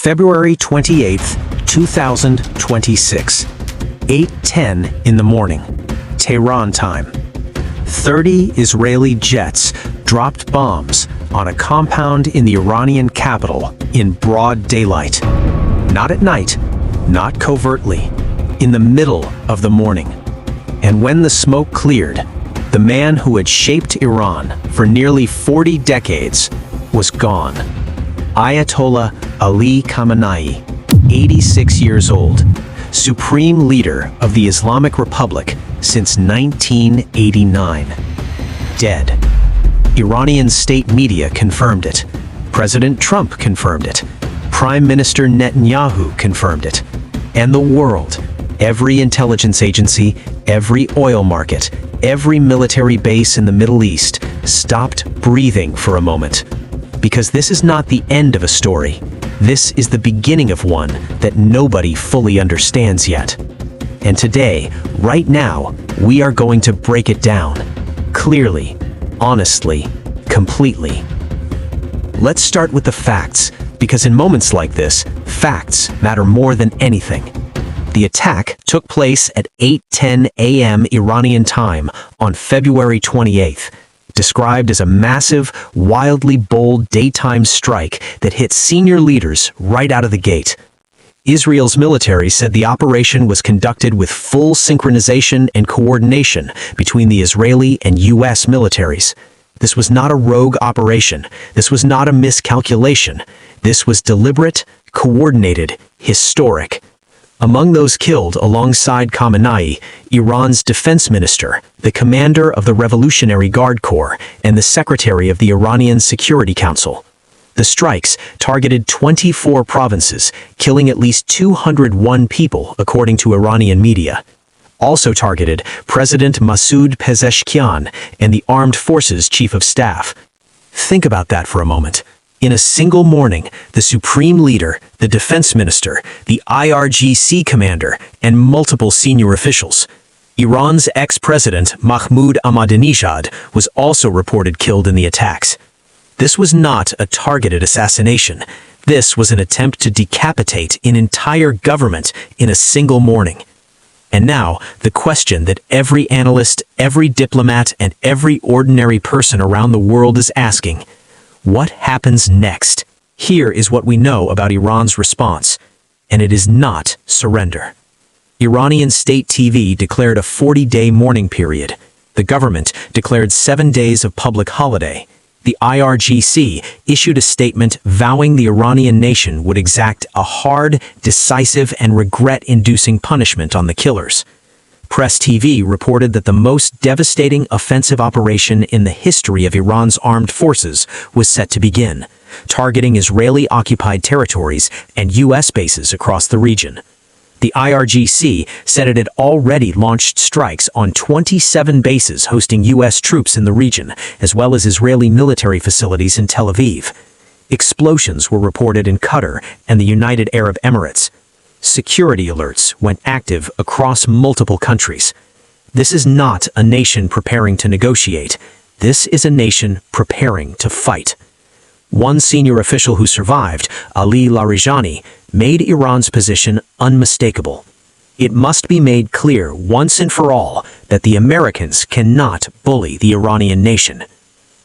February 28th, 2026, 8:10 in the morning, Tehran time. 30 Israeli jets dropped bombs on a compound in the Iranian capital in broad daylight. Not at night, not covertly, in the middle of the morning. And when the smoke cleared, the man who had shaped Iran for nearly 40 decades was gone. Ayatollah Ali Khamenei, 86 years old, supreme leader of the Islamic Republic since 1989. Dead. Iranian state media confirmed it. President Trump confirmed it. Prime Minister Netanyahu confirmed it. And the world, every intelligence agency, every oil market, every military base in the Middle East stopped breathing for a moment. Because this is not the end of a story. This is the beginning of one that nobody fully understands yet. And today, right now, we are going to break it down. Clearly, honestly, completely. Let's start with the facts, because in moments like this, facts matter more than anything. The attack took place at 8:10 a.m. Iranian time on February 28th, described as a massive, wildly bold daytime strike that hit senior leaders right out of the gate. Israel's military said the operation was conducted with full synchronization and coordination between the Israeli and U.S. militaries. This was not a rogue operation. This was not a miscalculation. This was deliberate, coordinated, historic. Among those killed alongside Khamenei, Iran's defense minister, the commander of the Revolutionary Guard Corps, and the secretary of the Iranian Security Council. The strikes targeted 24 provinces, killing at least 201 people, according to Iranian media. Also targeted President Masoud Pezeshkian and the Armed Forces Chief of Staff. Think about that for a moment. In a single morning, the supreme leader, the defense minister, the IRGC commander, and multiple senior officials. Iran's ex-president Mahmoud Ahmadinejad was also reported killed in the attacks. This was not a targeted assassination. This was an attempt to decapitate an entire government in a single morning. And now, the question that every analyst, every diplomat, and every ordinary person around the world is asking: what happens next? Here is what we know about Iran's response, and it is not surrender. Iranian state TV declared a 40-day mourning period. The government declared 7 days of public holiday. The IRGC issued a statement vowing the Iranian nation would exact a hard, decisive, and regret-inducing punishment on the killers. Press TV reported that the most devastating offensive operation in the history of Iran's armed forces was set to begin, targeting Israeli-occupied territories and U.S. bases across the region. The IRGC said it had already launched strikes on 27 bases hosting U.S. troops in the region, as well as Israeli military facilities in Tel Aviv. Explosions were reported in Qatar and the United Arab Emirates. Security alerts went active across multiple countries. This is not a nation preparing to negotiate. This is a nation preparing to fight. One senior official who survived, Ali Larijani, made Iran's position unmistakable. It must be made clear once and for all that the Americans cannot bully the Iranian nation.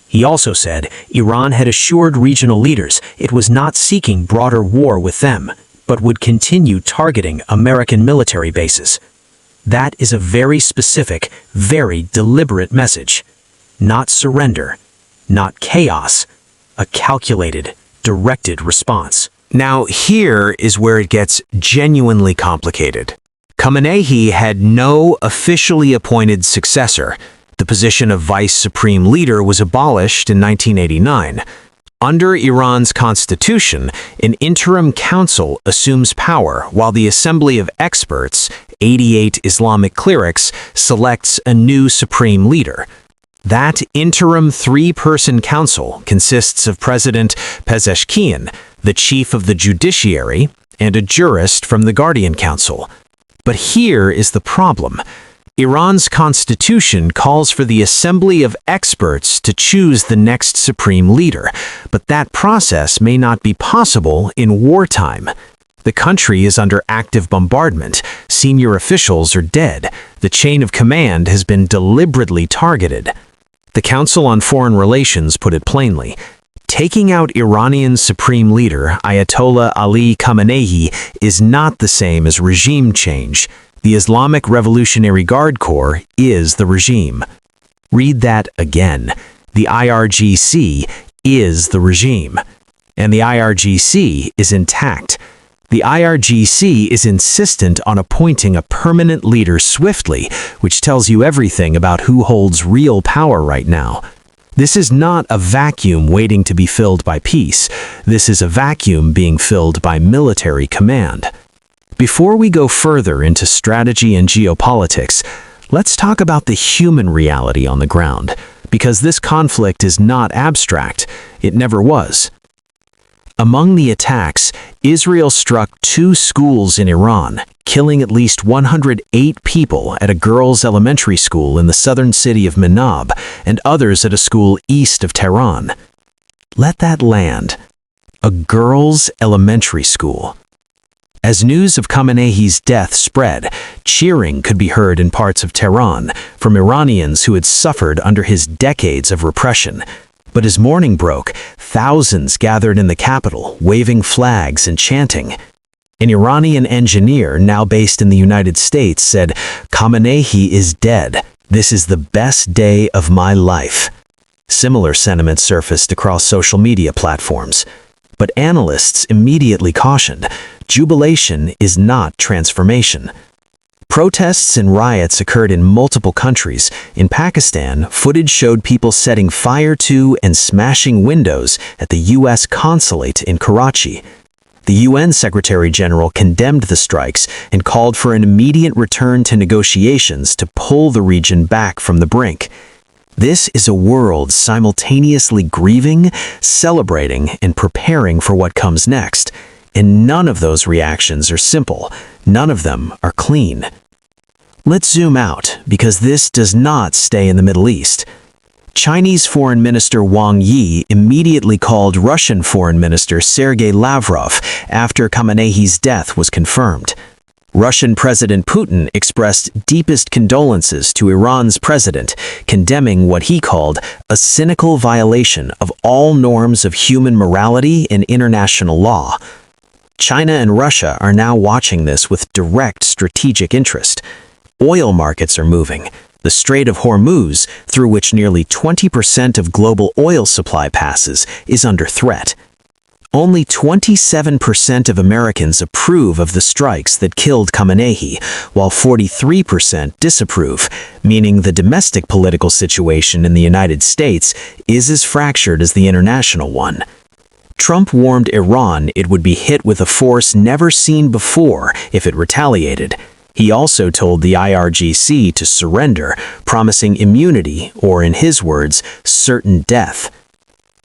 He also said Iran had assured regional leaders it was not seeking broader war with them, but would continue targeting American military bases. That is a very specific, very deliberate message. Not surrender, not chaos, a calculated, directed response. Now, here is where it gets genuinely complicated. Khamenei had no officially appointed successor. The position of vice supreme leader was abolished in 1989. Under Iran's constitution, an interim council assumes power while the Assembly of Experts, 88 Islamic clerics, selects a new supreme leader. That interim three-person council consists of President Pezeshkian, the chief of the judiciary, and a jurist from the Guardian Council. But here is the problem. Iran's constitution calls for the assembly of experts to choose the next supreme leader, but that process may not be possible in wartime. The country is under active bombardment, senior officials are dead, the chain of command has been deliberately targeted. The Council on Foreign Relations put it plainly. Taking out Iranian Supreme Leader Ayatollah Ali Khamenei is not the same as regime change. The Islamic Revolutionary Guard Corps is the regime. Read that again. The IRGC is the regime. And the IRGC is intact. The IRGC is insistent on appointing a permanent leader swiftly, which tells you everything about who holds real power right now. This is not a vacuum waiting to be filled by peace. This is a vacuum being filled by military command. Before we go further into strategy and geopolitics, let's talk about the human reality on the ground, because this conflict is not abstract. It never was. Among the attacks, Israel struck 2 schools in Iran, killing at least 108 people at a girls' elementary school in the southern city of Manab and others at a school east of Tehran. Let that land. A girls' elementary school. As news of Khamenei's death spread, cheering could be heard in parts of Tehran from Iranians who had suffered under his decades of repression. But as morning broke, thousands gathered in the capital, waving flags and chanting. An Iranian engineer, now based in the United States, said, "Khamenei is dead. This is the best day of my life." Similar sentiments surfaced across social media platforms. But analysts immediately cautioned, jubilation is not transformation. Protests and riots occurred in multiple countries. In Pakistan, footage showed people setting fire to and smashing windows at the U.S. consulate in Karachi. The UN Secretary General condemned the strikes and called for an immediate return to negotiations to pull the region back from the brink. This is a world simultaneously grieving, celebrating, and preparing for what comes next. And none of those reactions are simple. None of them are clean. Let's zoom out, because this does not stay in the Middle East. Chinese Foreign Minister Wang Yi immediately called Russian Foreign Minister Sergei Lavrov after Khamenei's death was confirmed. Russian President Putin expressed deepest condolences to Iran's president, condemning what he called a cynical violation of all norms of human morality and international law. China and Russia are now watching this with direct strategic interest. Oil markets are moving. The Strait of Hormuz, through which nearly 20% of global oil supply passes, is under threat. Only 27% of Americans approve of the strikes that killed Khamenei, while 43% disapprove, meaning the domestic political situation in the United States is as fractured as the international one. Trump warned Iran it would be hit with a force never seen before if it retaliated. He also told the IRGC to surrender, promising immunity, or in his words, certain death.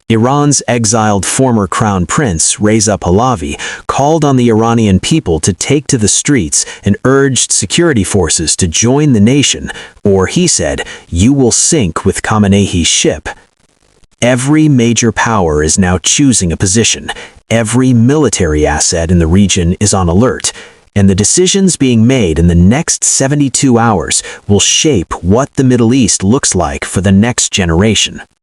Iran's exiled former crown prince, Reza Pahlavi, called on the Iranian people to take to the streets and urged security forces to join the nation, or he said, "You will sink with Khamenei's ship." Every major power is now choosing a position. Every military asset in the region is on alert. And the decisions being made in the next 72 hours will shape what the Middle East looks like for the next generation.